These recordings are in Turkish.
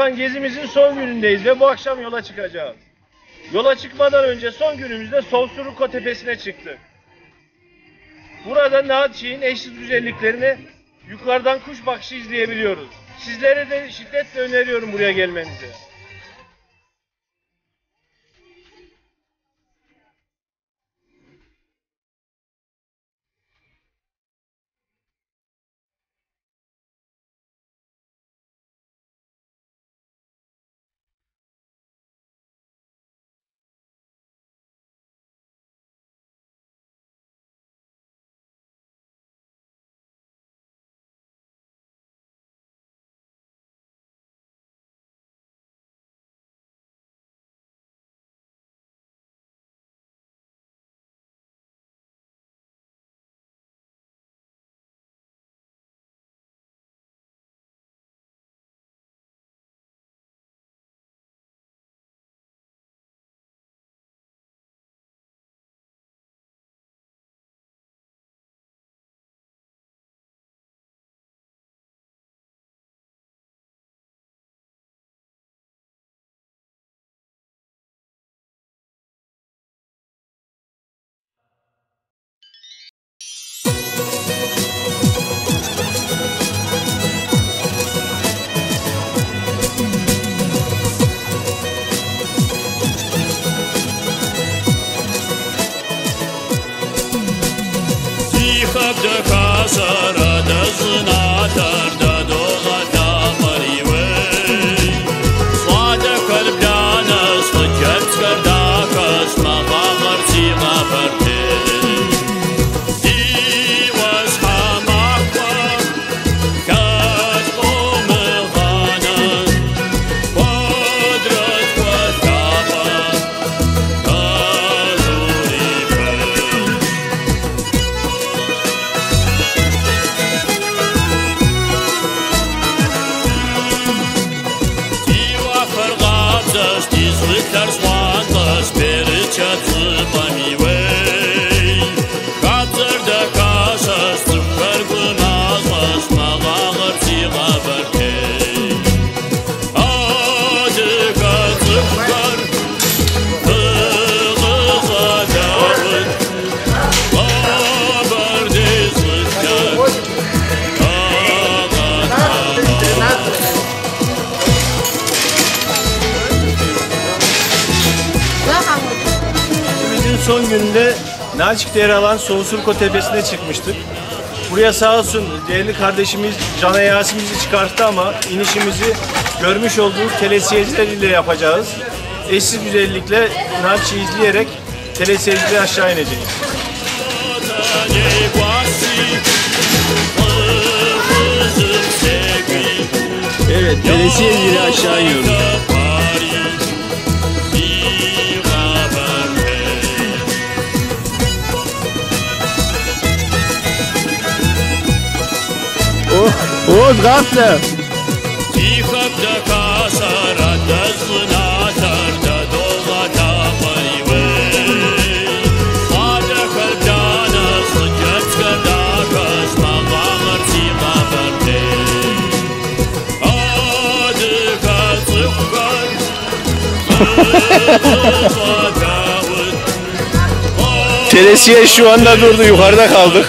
Anavatan gezimizin son günündeyiz ve bu akşam yola çıkacağız. Yola çıkmadan önce son günümüzde Soykırımı tepesine çıktık. Burada Nalçik'in eşsiz güzelliklerini yukarıdan kuş bakışı izleyebiliyoruz. Sizlere de şiddetle öneriyorum buraya gelmenizi. Son gününde Nalçik'te yer alan Soykırımı tepesine çıkmıştık. Buraya sağ olsun değerli kardeşimiz Can Yasin'imizi çıkarttı ama inişimizi görmüş olduğunuz telesiyeciler ile yapacağız. Eşsiz güzellikle Nalçik'i izleyerek telesiyecileri aşağı ineceğiz. Evet, telesiyecileri aşağı iniyoruz. Oğuz kalktı. Telesiye şu anda durdu, yukarıda kaldık.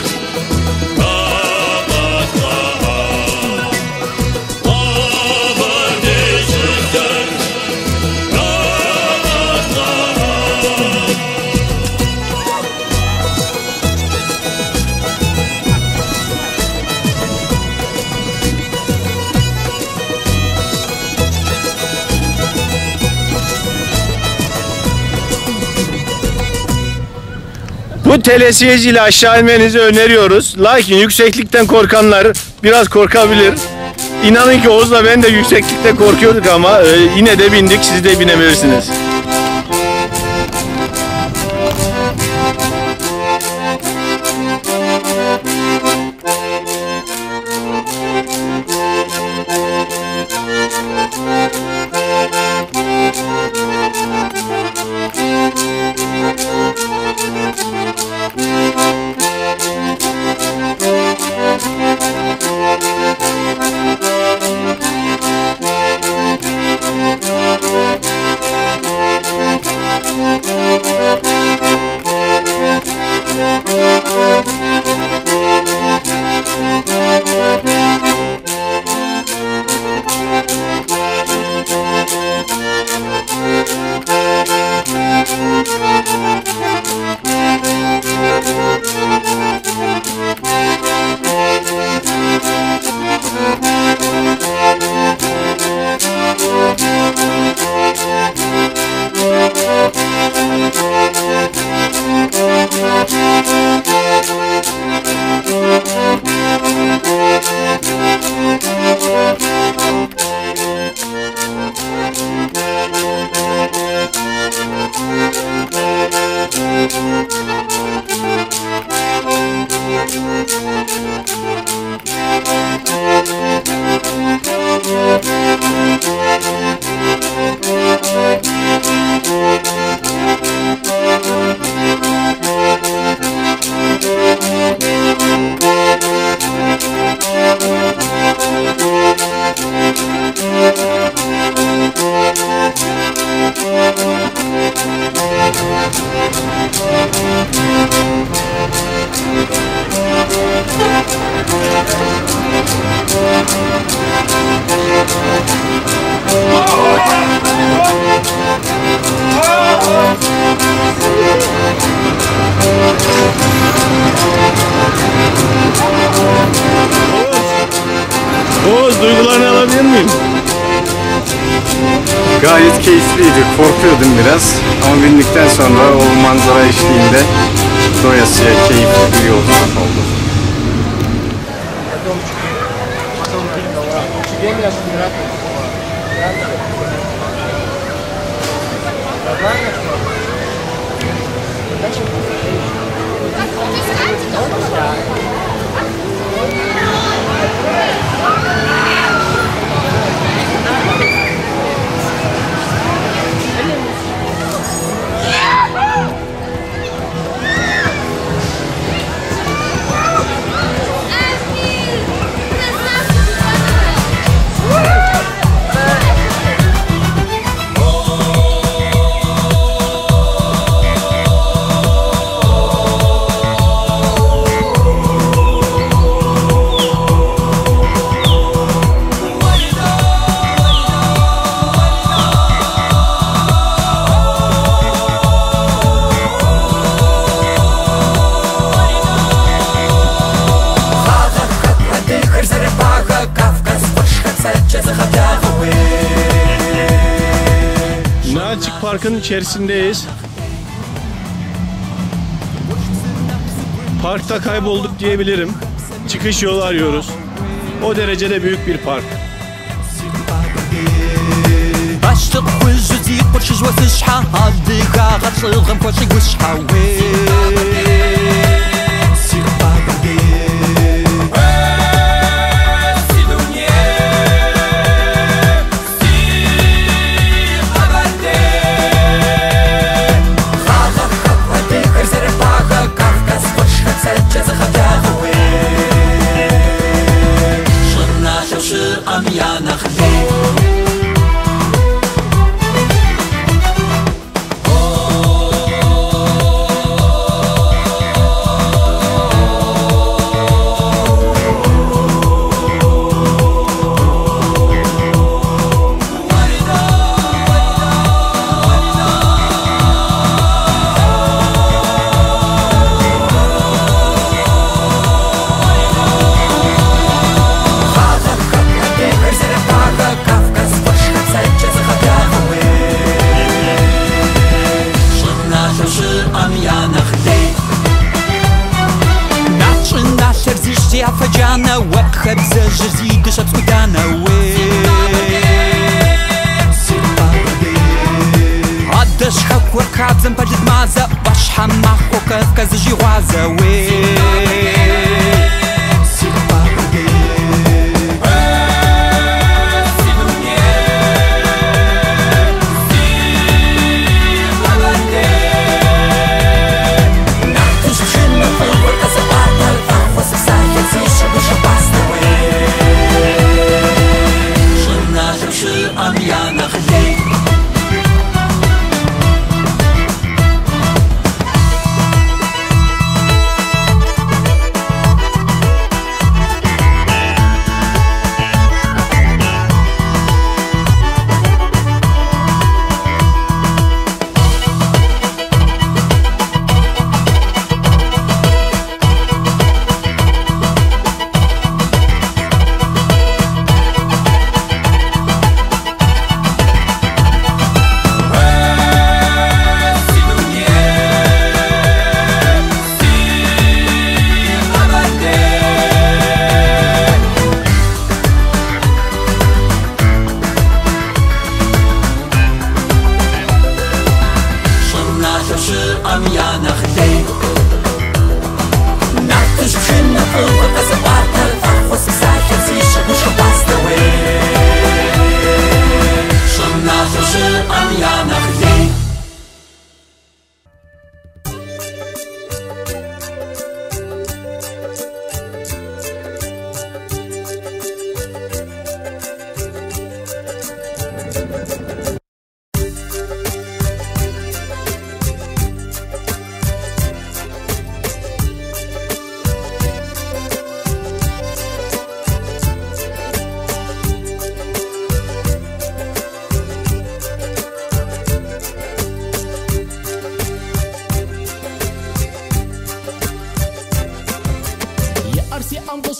Bu telesiyeciyle aşağı inmenizi öneriyoruz. Lakin yükseklikten korkanlar biraz korkabilir. İnanın ki Oğuz'la ben de yükseklikte korkuyorduk ama yine de bindik. Siz de binebilirsiniz. Gayet keyifliydi. Korkuyordum biraz ama bindikten sonra o manzara eşliğinde doyasıya keyifli bir yolculuk oldu. Nalçik Park'ın içerisindeyiz. Parkta kaybolduk diyebilirim. Çıkış yolu arıyoruz. O derecede büyük bir park.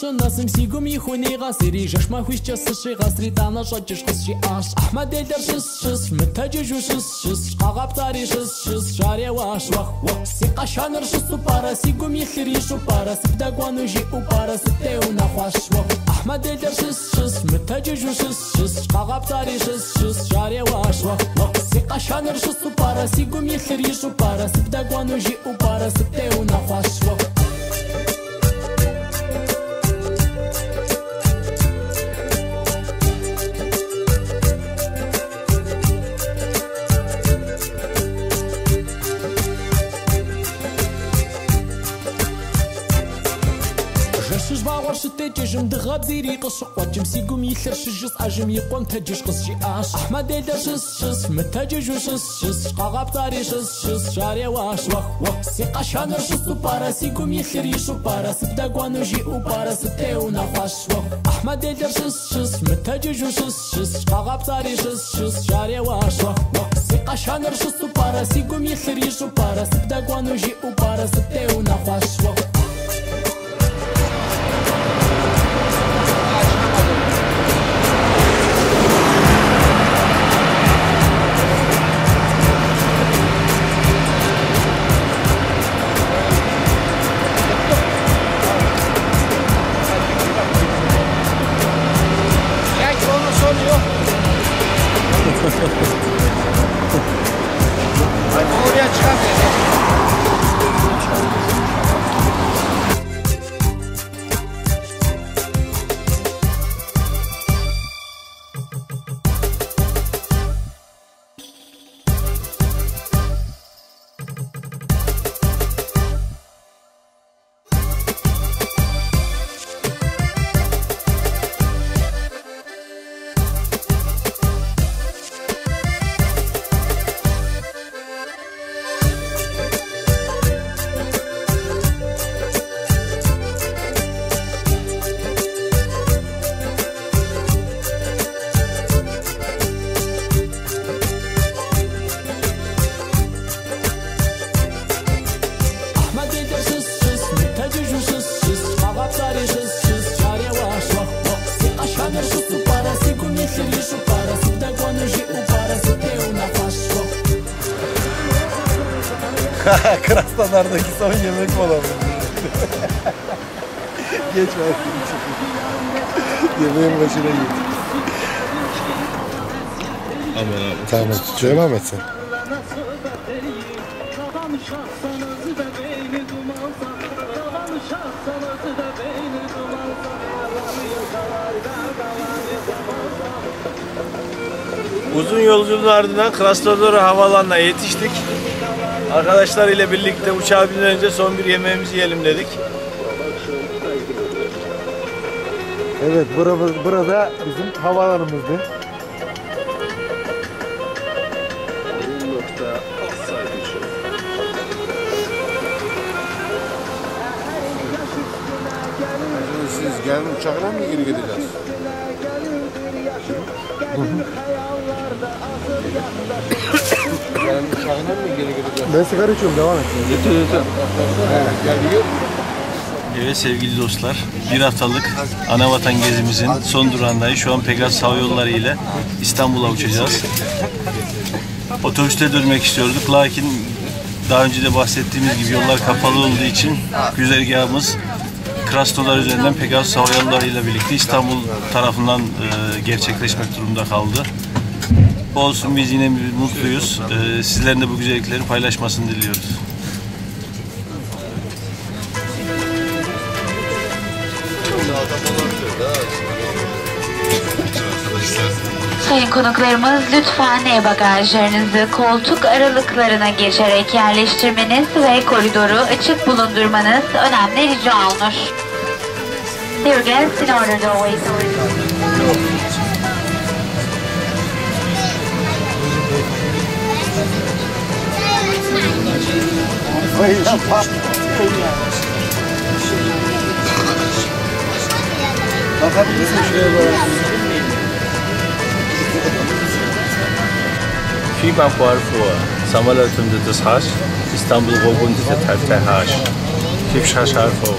شناسم سيقوم يخوني غاسري جاش ما خويش جاسشي غاسري دانا شاجش قصشي اش احمد الدر شس متاجج شس قاغاب طاري شس شاري واش وخ سيقا شانر شس وبارا سيقوم يخري شو بارا سبدا قوانو جي وبارا ستيو نخواش وخ احمد الدر شس متاجج شس قاغاب طاري شس شاري واش وخ سيقا شانر شس وبارا سيقوم يخري شو بارا سبدا قوانو جي وبارا ستيو نخواش وخ تجم دغاب زيري قص وجم سيقوم يثر شجس اجم يقوم تجش قصشي اش احمد الدر شس متجج شس قاغاب طاري شس شاري واش وخ سيقا شانر شس وبارا سيقوم يثر يشو بارا سبدا قوانو جي وبارا ستيو نخواش وخ احمد الدر شس متجج شس قاغاب طاري شس شاري واش وخ سيقا شانر شس وبارا سيقوم يثر يشو بارا سبدا قوانو جي وبارا ستيو نخواش وخ Krastanlardaki son yemek molamız. Geç bakayım. Yemeğin başına git. Aman abi. Tamam, devam et sen. Uzun yolculuğun ardından Krasnodar havaalanına yetiştik. Arkadaşlar ile birlikte uçağa binmeden önce son bir yemeğimizi yiyelim dedik. Evet, burada bizim havaalanımızdı. Siz gelin uçakla mı geri gideceğiz? Gelin uçakla mı geri gideceğiz? Ben sigara içiyorum, devam et. Yeter. Geliyor. Evet sevgili dostlar, bir haftalık Anavatan gezimizin son durağındayız. Şu an Pegasus Hava Yolları ile İstanbul'a uçacağız. Otobüste dönmek istiyorduk, lakin daha önce de bahsettiğimiz gibi yollar kapalı olduğu için güzergahımız Krasnodar üzerinden Pegasus Hava Yolları ile birlikte İstanbul tarafından gerçekleşmek durumunda kaldı. Olsun, biz yine mutluyuz. Sizlerin de bu güzellikleri paylaşmasını diliyoruz. Sayın konuklarımız, lütfen bagajlarınızı koltuk aralıklarına geçerek yerleştirmeniz ve koridoru açık bulundurmanız önemli rica olunur. Dear guests, in order to always... Bakabilirsin şuraya böyle. فيما بعرفه سمالتون دتسهاش استانبول قبون دتتهاش كيف شاش عارفه